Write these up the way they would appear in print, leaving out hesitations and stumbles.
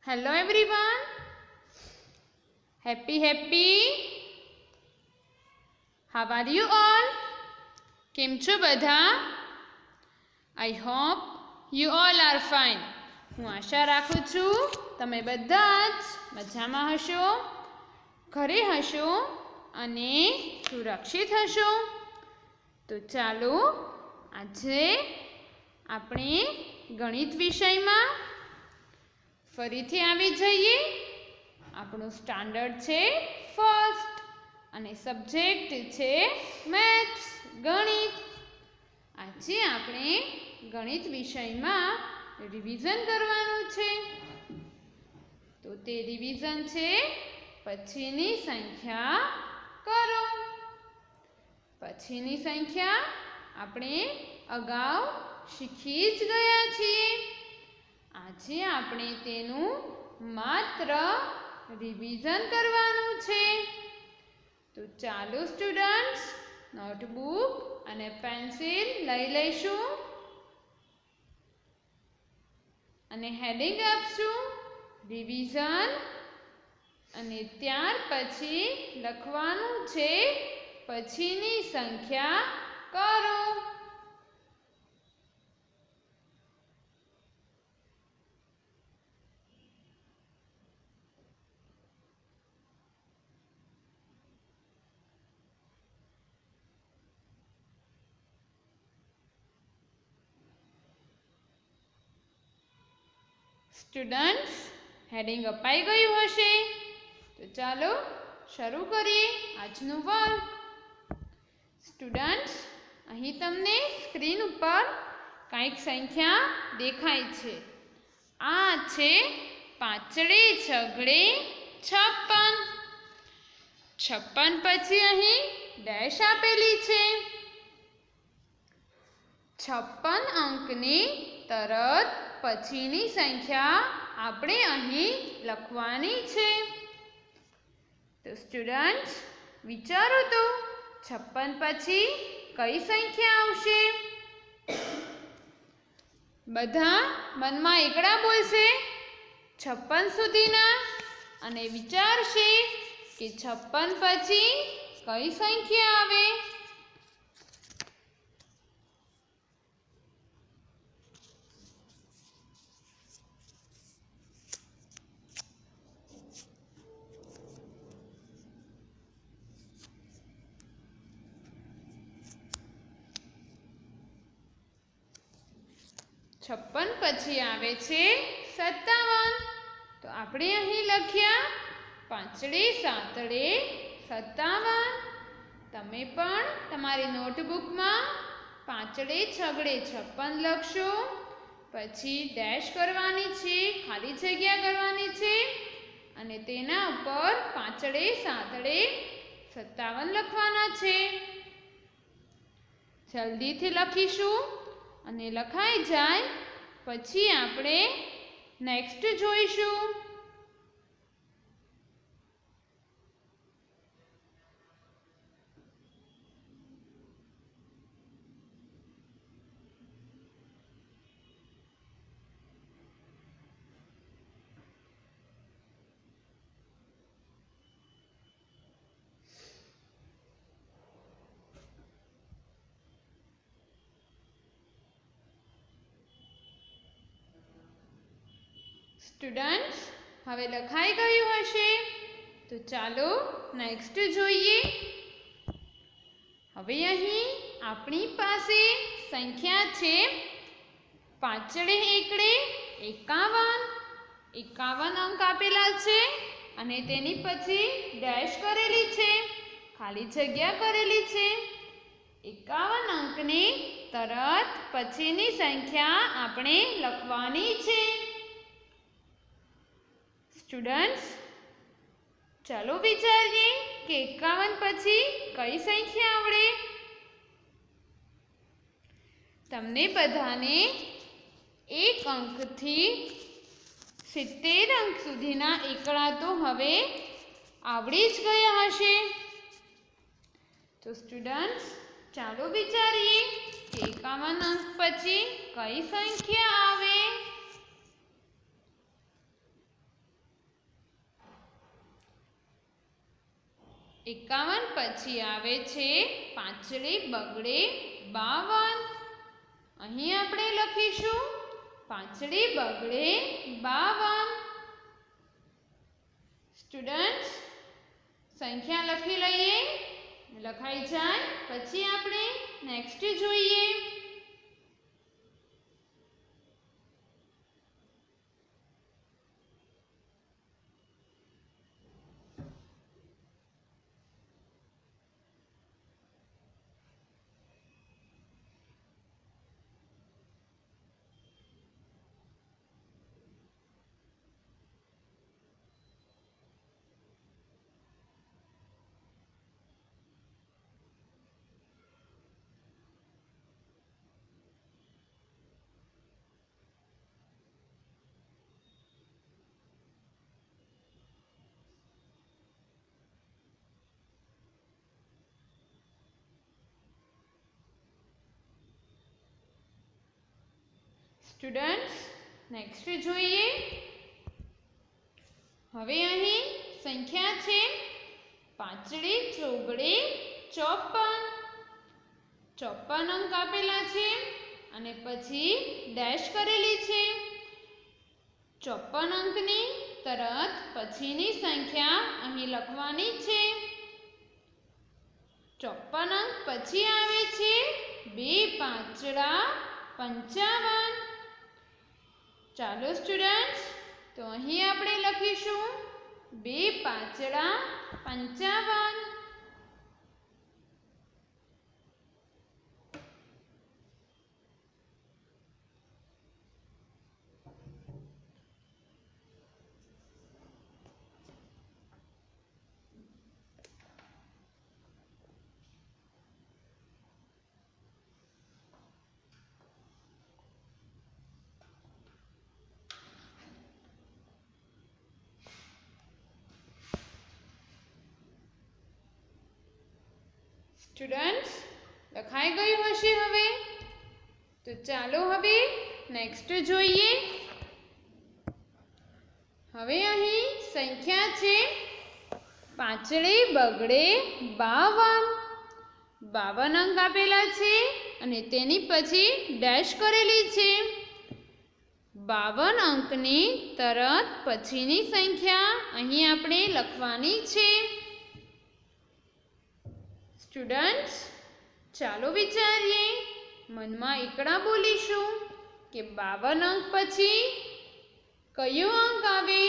Hello everyone. Happy. How are you all? કેમ છો બધા? I hope you all are fine. હું આશા રાખું છું તમે બધા જ મજામાં હશો, ઘરે હશો અને સુરક્ષિત હશો. તો ચાલો આજે આપણે ગણિત વિષયમાં ફરીથી આવી જઈએ. આપણું સ્ટાન્ડર્ડ છે ફર્સ્ટ અને સબ્જેક્ટ છે મેથ્સ, ગણિત. આજે આપણે ગણિત વિષયમાં રિવિઝન કરવાનું છે. તો તે રિવિઝન છે પછીની સંખ્યા કરો. પછીની સંખ્યા આપણે અગાઉ શીખી જ ગયા છીએ. આજે આપણે તેનું માત્ર રિવિઝન કરવાનું છે. તો ચાલો સ્ટુડન્ટ્સ, નોટબુક અને પેન્સિલ લઈ લઈશું અને હેડિંગ આપશું રિવિઝન, અને ત્યાર પછી લખવાનું છે પછીની સંખ્યા કરો. સ્ટુડન્ટ્સ, હેડિંગ અપાઈ ગયું હશે. તો ચાલો શરૂ કરીએ આજનું વર્ક. સ્ટુડન્ટ્સ, અહીં તમને સ્ક્રીન ઉપર કંઈક સંખ્યા દેખાય છે. આ છે 5 છગડે 56. 56 પછી અહીં ડેશ આપેલી છે. 56 અંકની તરત પછીની સંખ્યા આપણે અહીં લખવાની છે. તો સ્ટુડન્ટ્સ, વિચારો તો 56 પછી કઈ સંખ્યા આવશે? બધા મનમાં એકડા બોલશે 56 સુધીના અને વિચારશે કે 56 પછી કઈ સંખ્યા આવે. છપ્પન પછી આવે છે 57. તો આપણે અહીં લખ્યા 5 7 57. તમે પણ તમારી નોટબુકમાં 5 6 56 લખશો. પછી ડેશ કરવાની છે, ખાલી જગ્યા કરવાની છે અને તેના ઉપર 5 7 57 લખવાના છે. જલ્દીથી લખીશું અને લખાઈ જાય પછી આપણે નેક્સ્ટ જોઈશું. સ્ટુડન્ટ્સ, હવે લખાઈ ગયું હશે. તો ચાલો નેક્સ્ટ જોઈએ. હવે અહીં આપણી પાસે સંખ્યા છે 5 એકડે 51. 51 અંક આપેલા છે અને તેની પછી ડેશ કરેલી છે, ખાલી જગ્યા કરેલી છે. 51 અંકની તરત પછીની સંખ્યા આપણે લખવાની છે. સ્ટુડન્ટ્સ, ચાલો વિચારીએ કે 51 પછી કઈ સંખ્યા આવડે. તમને બધાને 1 અંકથી 70 અંક સુધીના એકડા તો હવે આવડી જ ગયા હશે. તો સ્ટુડન્ટ્સ, ચાલો વિચારીએ કે 51 અંક પછી કઈ સંખ્યા આવે. 51 પછી આવે છે પાંચડે બગડે 52. અહીં આપણે લખીશું પાંચડે બગડે 52. સ્ટુડન્ટ્સ, સંખ્યા લખી લઈએ, લખાઈ જાય પછી આપણે નેક્સ્ટ જોઈએ. સ્ટુડન્ટ્સ, નેક્સ્ટ જોઈએ. હવે અહીં સંખ્યા છે પાંચડે ચોગડે 54. 54 અંક આપેલા છે અને પછી ડેશ કરેલી છે. 54 અંકની તરત પછીની સંખ્યા અહીં લખવાની છે. 54 અંક પછી આવે છે 2 પાંચડા 55. ચાલો સ્ટુડન્ટ્સ, તો અહીં આપણે લખીશું 2 પાંચડા 55. સ્ટુડન્ટ્સ, લખાઈ ગયું હશે હવે? તો ચાલો હવે નેક્સ્ટ જોઈએ. હવે અહીં સંખ્યા છે પાંચડે બગડે 52. 52 અંક આપેલા છે અને તેની પછી ડેશ કરેલી છે. 52 અંકની તરત પછીની સંખ્યા અહીં આપણે લખવાની છે. સ્ટુડન્ટ્સ, ચાલો વિચારીએ, મનમાં એકડા બોલીશું કે 52 અંક પછી કયો અંક આવે?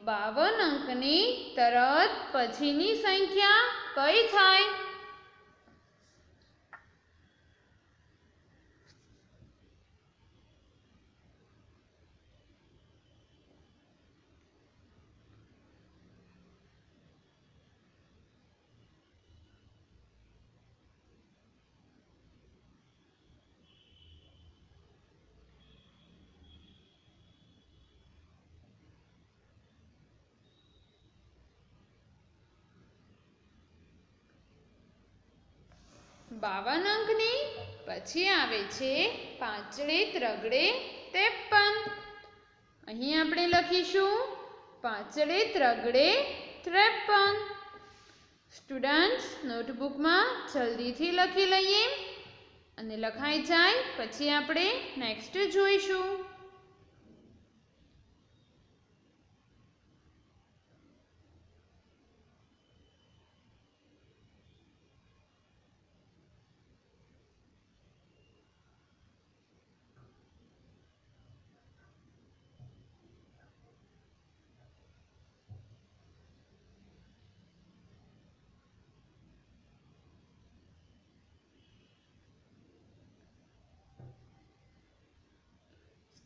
52 અંકની તરત પછીની સંખ્યા કઈ થાય? બાવન અંકની પછી આવે છે પાંચડે ત્રગડે 53. અહીં આપણે લખીશું પાંચડે ત્રગડે 53. સ્ટુડન્ટ્સ, નોટબુકમાં જલ્દીથી લખી લઈએ અને લખાઈ જાય પછી આપણે નેક્સ્ટ જોઈશું.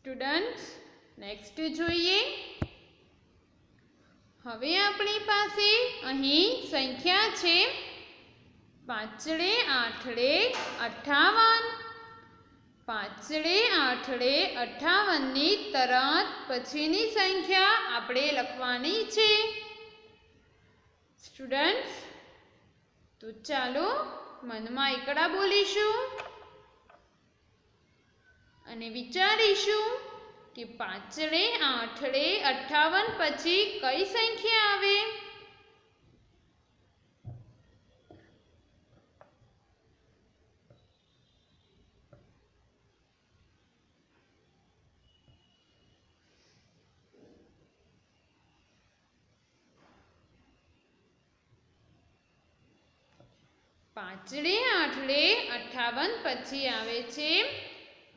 સ્ટુડન્ટ્સ, નેક્સ્ટ જોઈએ. હવે આપણી પાસે અહીં સંખ્યા છે પાંચડે આઠડે 58. પાંચડે આઠડે 58 ની તરત પછીની સંખ્યા આપણે લખવાની છે. સ્ટુડન્ટ્સ, તો ચાલો મનમાં એકડા બોલીશું અને વિચારીશું કે પાંચડે આઠડે 58 પછી કઈ સંખ્યા આવે? પાંચડે આઠડે 58 પછી આવે છે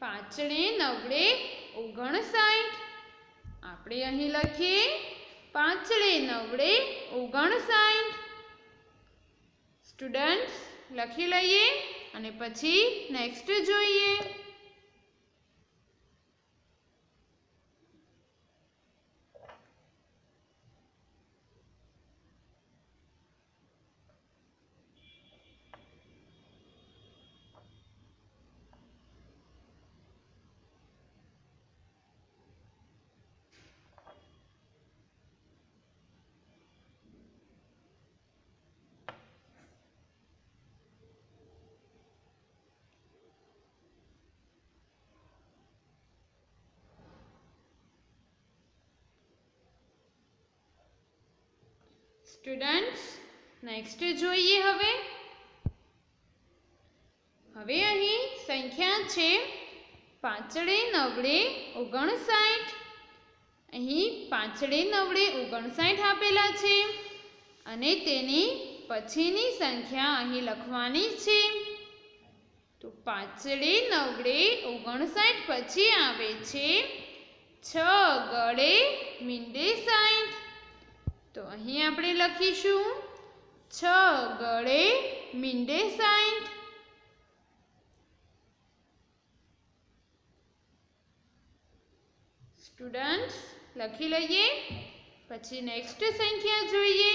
પાંચડે નવડે 59. આપણે અહીં લખીએ પાંચડે નવડે 59. સ્ટુડન્ટ્સ લખી લઈએ અને પછી નેક્સ્ટ જોઈએ. સ્ટુડન્ટ્સ નેક્સ્ટ જોઈએ. હવે અહીં સંખ્યા છે પાંચડે નવડે 59. અહીં પાંચડે નવડે 59 આપેલા છે અને તેની પછીની સંખ્યા અહીં લખવાની છે. તો પાંચડે નવડે 59 પછી આવે છે 6 ગળે મીંડે 60. તો અહીં આપણે લખીશું 6 ગળે મીંડે 60. સ્ટુડન્ટ્સ લખી લઈએ પછી નેક્સ્ટ સંખ્યા જોઈએ.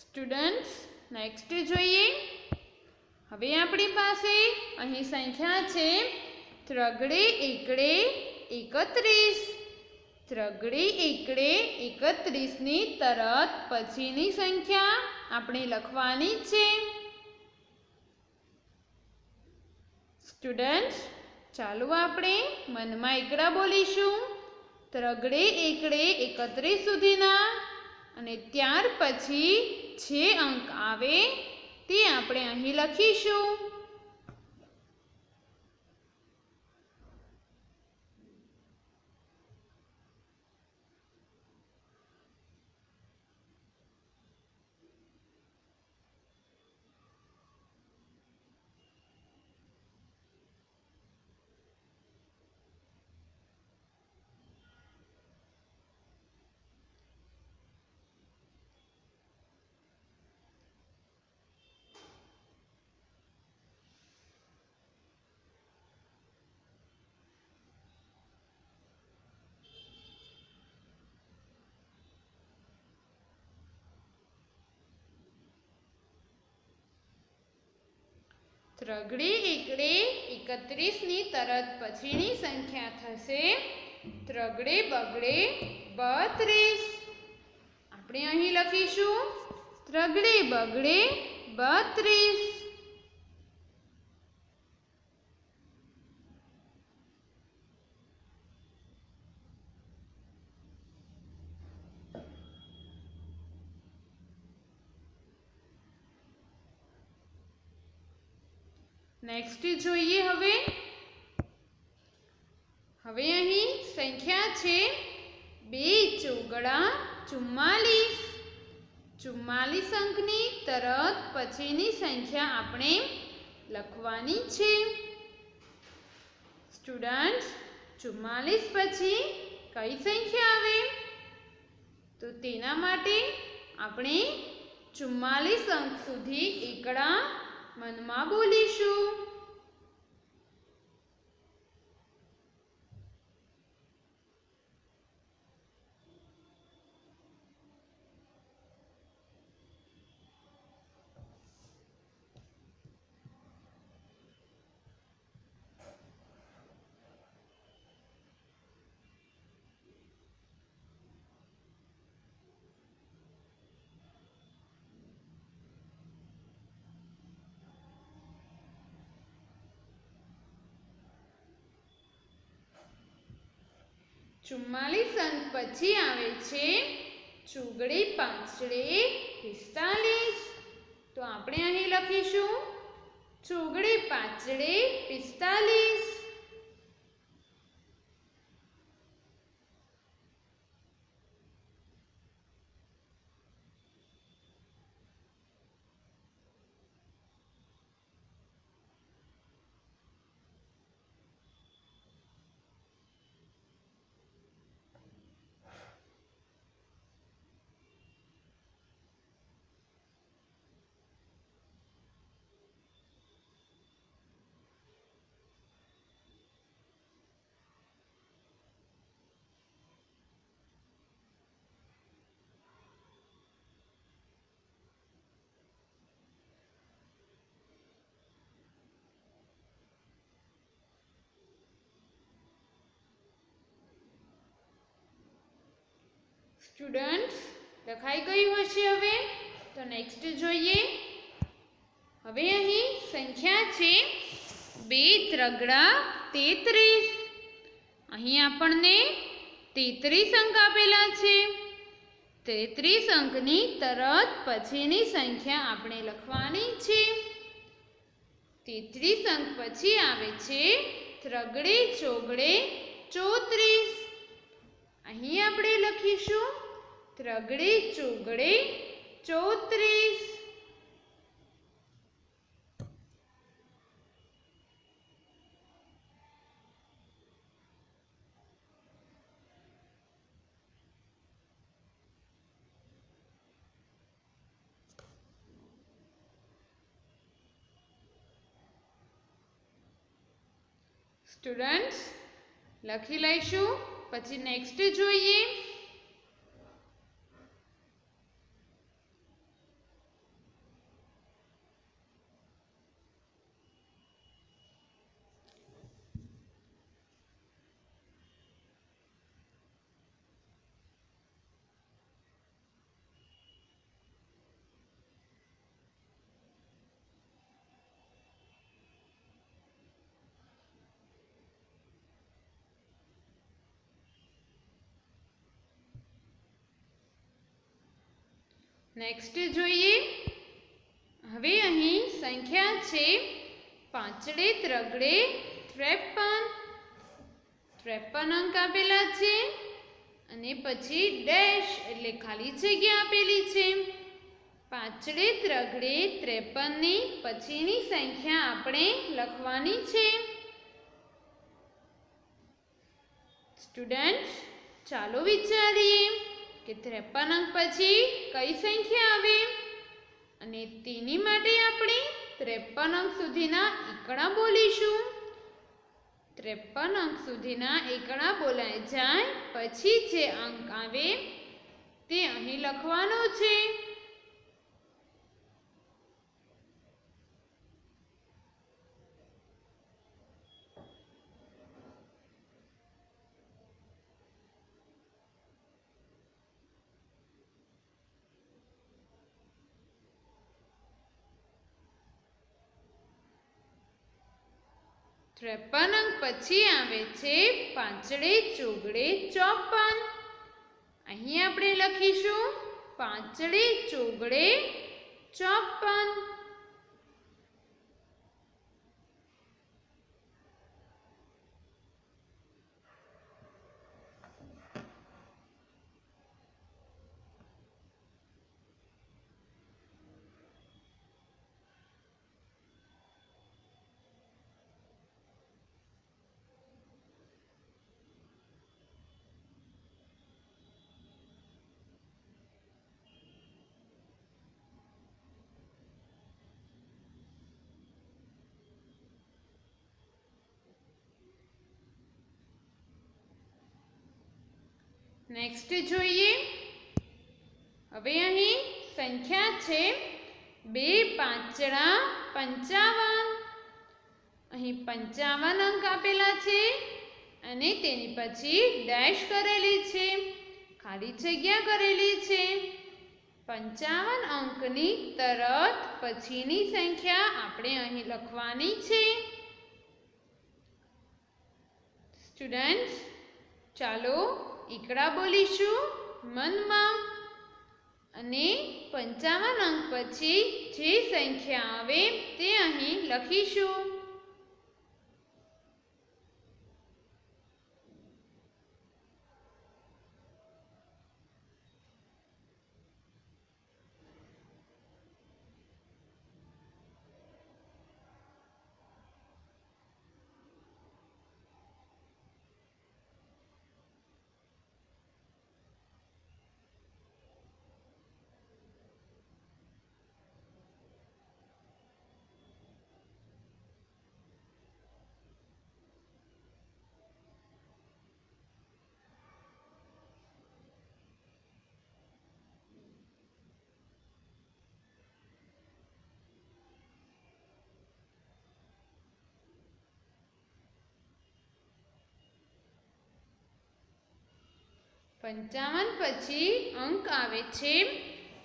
સ્ટુડન્ટ્સ નેક્સ્ટ જોઈએ. હવે આપણી પાસે અહીં સંખ્યા છે ત્રગડે એકડે 31. ત્રગડે એકડે 31 ની તરત પછીની સંખ્યા આપણે લખવાની છે. સ્ટુડન્ટ્સ ચાલો આપણે મનમાં એકડા બોલીશું ત્રગડે એકડે 31 સુધીના અને ત્યાર પછી જે અંક આવે તે આપણે અહીં લખીશું. ત્રગડે એકડે 31 ની તરત પછીની સંખ્યા થશે ત્રગડે બગડે 32. આપણે અહીં લખીશું ત્રગડે બગડે 32. નેક્સ્ટ જોઈએ. હવે અહીં સંખ્યા છે 2 ચોગડા 44. 44 અંકની તરત પછીની સંખ્યા આપણે લખવાની છે. સ્ટુડન્ટ્સ 44 પછી કઈ સંખ્યા આવે તો તેના માટે આપણે 44 અંક સુધી એકડા મનમાં બોલીશું. 44 અંક પછી આવે છે ચોગડે પાંચડે 45. તો આપણે અહીં લખીશું ચોગડે પાંચડે 45. સ્ટુડન્ટ્સ લખાઈ ગયું હશે. હવે તો નેક્સ્ટ જોઈએ. હવે અહીં સંખ્યા છે 2 ત્રગડા 33. અહીં આપણને 33 અંક આપેલા છે. 33 અંકની તરત પછીની સંખ્યા આપણે લખવાની છે. 33 અંક પછી આવે છે ત્રગડે ચોગડે 34. અહીં આપણે લખીશું ત્રગડે ચોગડે 34. સ્ટુડન્ટ્સ લખી લઈશું. પછી નેક્સ્ટ જોઈએ. નેક્સ્ટ જોઈએ. હવે અહીં સંખ્યા છે પાંચડે ત્રગડે 53. 53 અંક આપેલા છે અને પછી ડેશ એટલે ખાલી જગ્યા આપેલી છે. પાંચડે ત્રગડે 53 ની પછીની સંખ્યા આપણે લખવાની છે. સ્ટુડન્ટ્સ ચાલો વિચારીએ કે 53 અંક પછી કઈ સંખ્યા આવે અને તેની માટે આપણે 53 અંક સુધીના એકડા બોલીશું. 53 અંક સુધીના એકડા બોલાઈ જાય પછી જે અંક આવે તે અહીં લખવાનો છે. ત્રેપન અંક પછી આવે છે પાંચડે ચોગડે 54. અહીં આપણે લખીશું પાંચડે ચોગડે 54. નેક્સ્ટ જોઈએ. હવે અહીં સંખ્યા છે 2 પાંચડા 55. અહીં 55 અંક આપેલા છે અને તેની પછી ડેશ કરેલી છે, ખાલી જગ્યા કરેલી છે. 55 અંકની તરત પછીની સંખ્યા આપણે અહીં લખવાની છે. સ્ટુડન્ટ્સ ચાલો એકડા બોલીશું મનમાં અને 55 અંક પછી જે સંખ્યા આવે તે અહીં લખીશું. પંચાવન પછી અંક આવે છે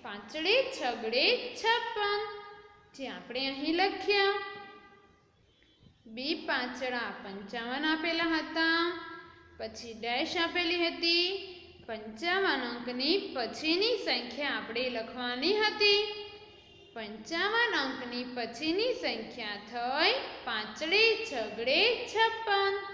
પાંચડે છગડે 56, જે આપણે અહીં લખ્યા. બે પાંચડા 55 આપેલા હતા, પછી ડેશ આપેલી હતી. 55 અંકની પછીની સંખ્યા આપણે લખવાની હતી. 55 અંકની પછીની સંખ્યા થઈ પાંચડે છગડે 56.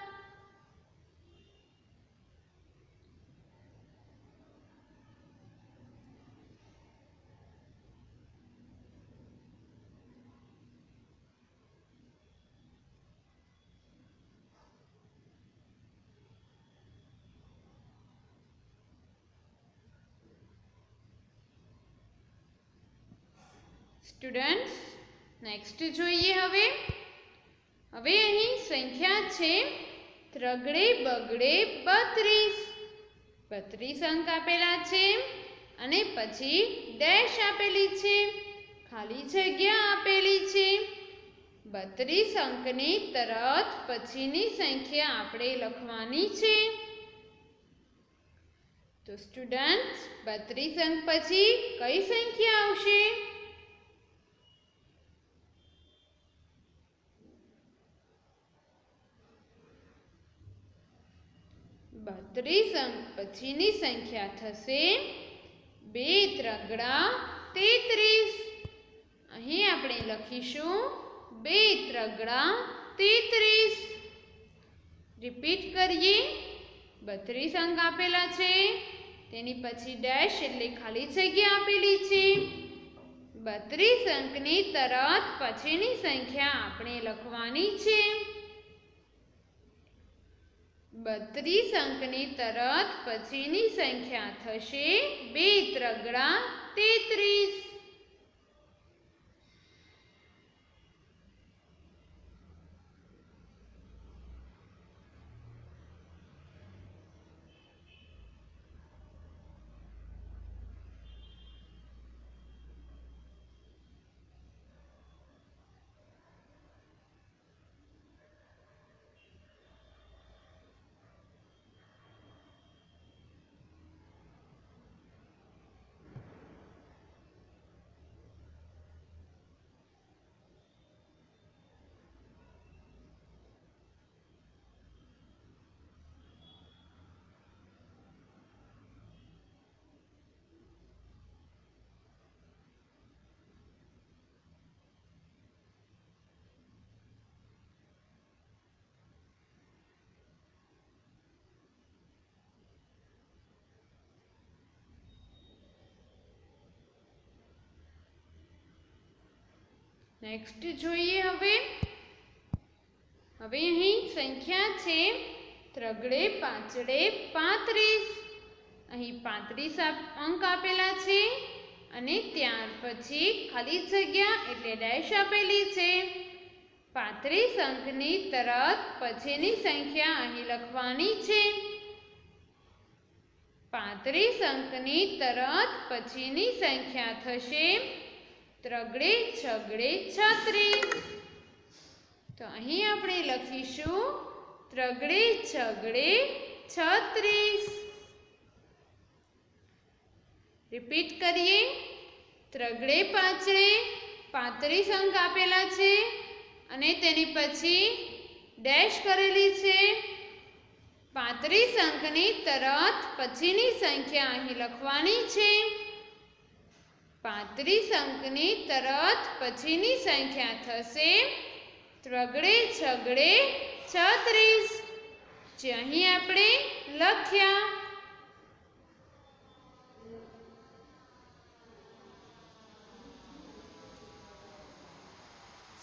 સ્ટુડન્ટ્સ, નેક્સ્ટ જોઈએ. હવે અહીં સંખ્યા છે ત્રગડે બગડે 32. 32 અંક આપેલા છે અને પછી ડેશ આપેલી છે, ખાલી જગ્યા આપેલી છે. 32 અંકની તરત પછીની સંખ્યા આપણે લખવાની છે. તો સ્ટુડન્ટ્સ, 32 અંક પછી કઈ સંખ્યા આવશે? 32 અંક પછીની સંખ્યા થશે 2 ત્રગડા 33. અહીં આપણે લખીશું 2 ત્રગડા 33. રિપીટ કરીએ. 32 અંક આપેલા છે, તેની પછી ડેશ એટલે ખાલી જગ્યા આપેલી છે. 32 અંકની તરત પછીની સંખ્યા આપણે લખવાની છે. 32 અંકની તરત પછીની સંખ્યા થશે 2 ત્રગડા 33. નેક્સ્ટ જોઈએ. હવે અહીં સંખ્યા છે ત્રગડે પાંચડે 35. અહીં 35 અંક આપેલા છે અને ત્યાર પછી ખાલી જગ્યા એટલે ડેશ આપેલી છે. 35 અંકની તરત પછીની સંખ્યા અહીં લખવાની છે. 35 અંકની તરત પછીની સંખ્યા થશે ત્રગડે છગડે 36. તો અહીં આપણે લખીશું ત્રગડે છગડે 36. રિપીટ કરીએ. ત્રગડે પાંચડે 35 અંક આપેલા છે અને તેની પછી ડેશ કરેલી છે. 35 અંકની તરત પછીની સંખ્યા અહીં લખવાની છે. 35 અંકની તરત પછીની સંખ્યા થશે ત્રગડે છગડે 36, જે અહીં આપણે લખ્યા.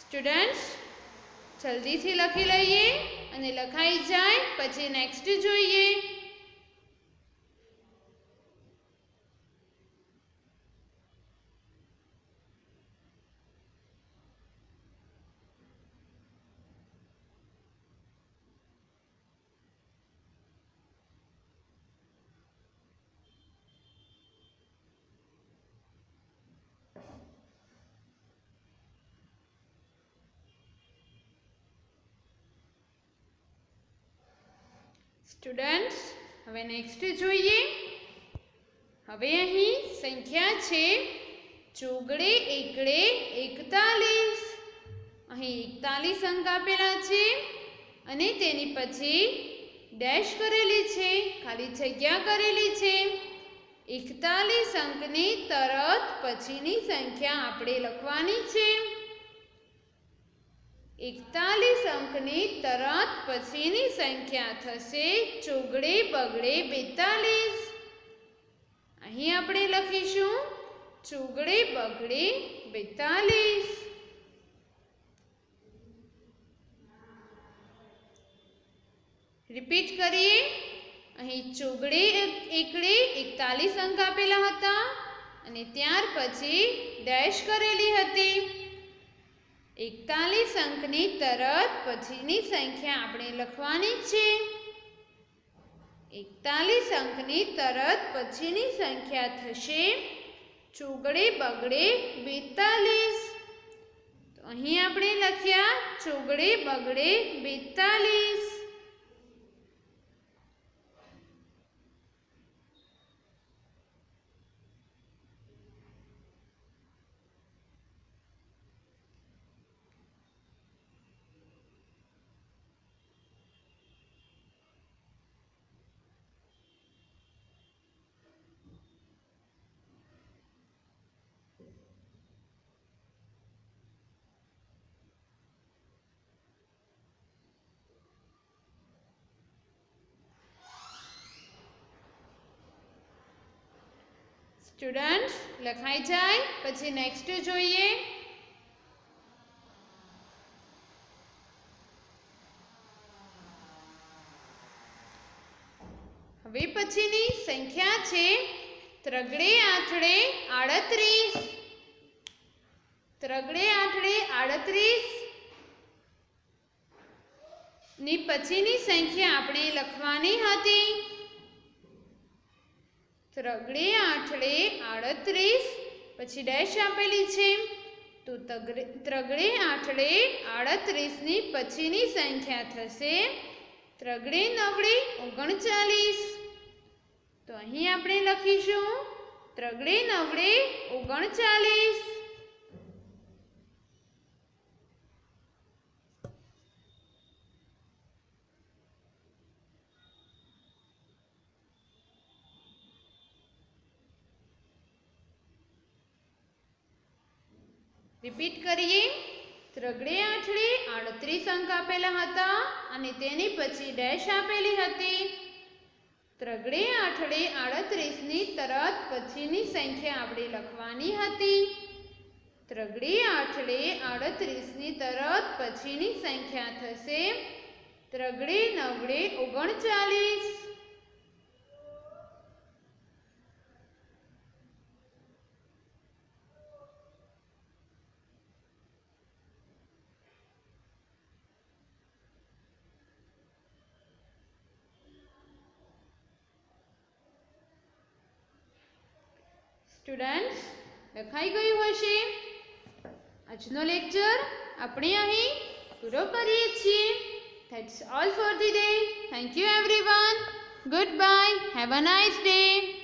સ્ટુડન્ટ્સ, જલ્દીથી લખી લઈએ અને લખાઈ જાય પછી નેક્સ્ટ જોઈએ. સ્ટુડન્ટ્સ, હવે નેક્સ્ટ જોઈએ. હવે અહીં સંખ્યા છે ચોગડે એકડે 41. અહીં 41 અંક આપેલા છે અને તેની પછી ડેશ કરેલી છે, ખાલી જગ્યા કરેલી છે. 41 અંકની તરત પછીની સંખ્યા આપણે લખવાની છે. 41 અંકની તરત પછીની સંખ્યા થશે ચોગડે બગડે 42. અહીં આપણે લખીશું ચોગડે બગડે 42. રિપીટ કરીએ. અહીં ચોગડે એકડે 41 અંક આપેલા હતા અને ત્યાર પછી ડેશ કરેલી હતી. 41 અંકની તરત પછીની સંખ્યા આપણે લખવાની છે. 41 અંકની તરત પછીની સંખ્યા થશે ચોગડે બગડે 42. તો અહીં આપણે લખ્યા ચોગડે બગડે 42. સ્ટુડન્ટ્સ, લખાઈ જાય પછી નેક્સ્ટ જોઈએ. હવે પછીની સંખ્યા છે ત્રગડે આઠડે 38. ત્રગડે આઠડે 38 ની પછીની સંખ્યા આપણે લખવાની હતી. ત્રગડે આઠડે 38 પછી ડેશ આપેલી છે, તો ત્રગડે આઠડે 38 ની પછીની સંખ્યા થશે ત્રગડે નવડે 39. તો અહીં આપણે લખીશું ત્રગડે નવડે 39. રિપીટ કરીએ. ત્રગડે આઠડે 38 અંક આપેલા હતા અને તેની પછી ડેશ આપેલી હતી. ત્રગડે આઠડે 38 ની તરત પછીની સંખ્યા આપણે લખવાની હતી. ત્રગડે આઠડે 38 ની તરત પછીની સંખ્યા થશે ત્રગડે નવડે 39. સ્ટુડન્ટ્સ, લખાઈ ગયું હશે. આજનો લેક્ચર આપણે અહીં પૂરો કરીએ છીએ. That's all for the day. Thank you everyone. Goodbye. Have a nice day.